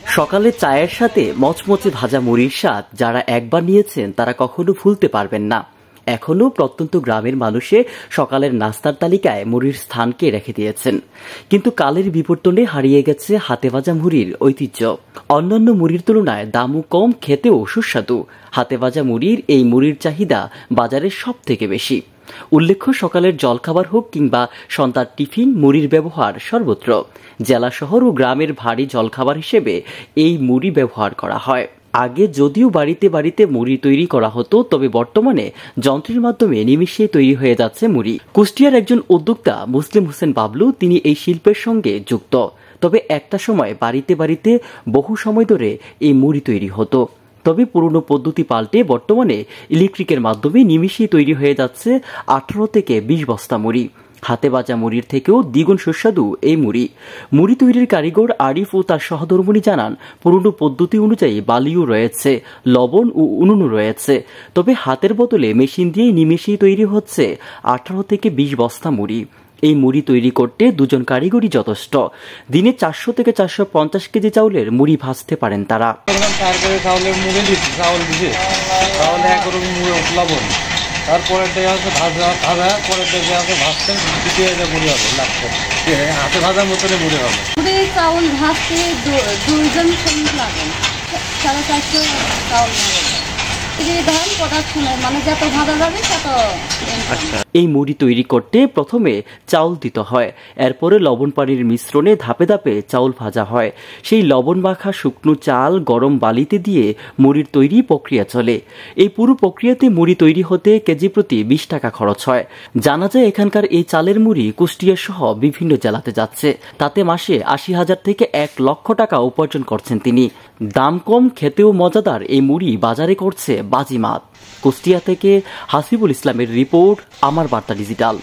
সকালে চায়ের সাথে মচমচে ভাজা মুড়ির স্বাদ যারা একবার নিয়েছেন তারা কখনো ভুলতে পারবেন না। এখনো প্রত্যন্ত গ্রামের মানুষে সকালের নাস্তার তালিকায় মুড়ির স্থানকে রেখে দিয়েছেন, কিন্তু কালের বিবর্তনে হারিয়ে গেছে হাতে ভাজা মুড়ির ঐতিহ্য। অন্যান্য মুড়ির তুলনায় দামও কম, খেতেও সুস্বাদু। হাতে ভাজা মুড়ির এই মুড়ির চাহিদা বাজারে সব থেকে বেশি। উল্লেখ্য, সকালের জলখাবার হোক কিংবা সন্ধ্যার টিফিন, মুড়ির ব্যবহার সর্বত্র। জেলা শহর ও গ্রামের ভারী জলখাবার হিসেবে এই মুড়ি ব্যবহার করা হয়। আগে যদিও বাড়িতে বাড়িতে মুড়ি তৈরি করা হতো, তবে বর্তমানে যন্ত্রের মাধ্যমে নিমিষেই তৈরি হয়ে যাচ্ছে মুড়ি। কুষ্টিয়ার একজন উদ্যোক্তা মুসলিম হোসেন বাবলু, তিনি এই শিল্পের সঙ্গে যুক্ত। তবে একটা সময় বাড়িতে বাড়িতে বহু সময় ধরে এই মুড়ি তৈরি হতো। তবে পুরনো পদ্ধতি পাল্টে বর্তমানে ইলেকট্রিকের মাধ্যমে নিমিষেই তৈরি হয়ে যাচ্ছে 18 থেকে 20 বস্তা মুড়ি। হাতে ভাজা মুড়ির থেকেও দ্বিগুণ সুস্বাদু এই মুড়ি। মুড়ি তৈরির কারিগর আরিফ ও তার সহধর্মিণী জানান, পুরনো পদ্ধতি অনুযায়ী বালিও রয়েছে, লবণ ও উনুনও রয়েছে। তবে হাতের বদলে মেশিন দিয়েই নিমিষেই তৈরি হচ্ছে 18 থেকে 20 বস্তা মুড়ি। এই মুড়ি তৈরি করতে দুজন কারিগরই যথেষ্ট। দিনে 400 থেকে 450 কেজি চাউলের মুড়ি ভাজতে পারেন তারা। তারপরে ভাজা ভাজা পরে ভাজতে মুড়ি হবে, লাগছে হাতে ভাজার মতনে মুড়ি হবে। চাউল ভাজতে 2 জন শ্রমিক লাগে, 450 চাউল এই মুড়ি তৈরি করতে প্রথমে চাউল দিতে হয়, এরপরে লবণ পানির মিশ্রণে ধাপে ধাপে চাউল ভাজা হয়। সেই লবণ মাখা শুকনো চাল গরম বালিতে দিয়ে মুড়ির তৈরি প্রক্রিয়া চলে। এই পুরো প্রক্রিয়াতে মুড়ি তৈরি হতে কেজি প্রতি 20 টাকা খরচ হয়। জানা যায় এখানকার এই চালের মুড়ি কুষ্টিয়া সহ বিভিন্ন জেলাতে যাচ্ছে। তাতে মাসে 80,000 থেকে 1 লক্ষ টাকা উপার্জন করছেন তিনি। দাম কম, খেতেও মজাদার এই মুড়ি বাজারে করছে বাজিমাত। কুষ্টিয়া থেকে হাসিবুল ইসলামের রিপোর্ট, আমার বার্তা ডিজিটাল।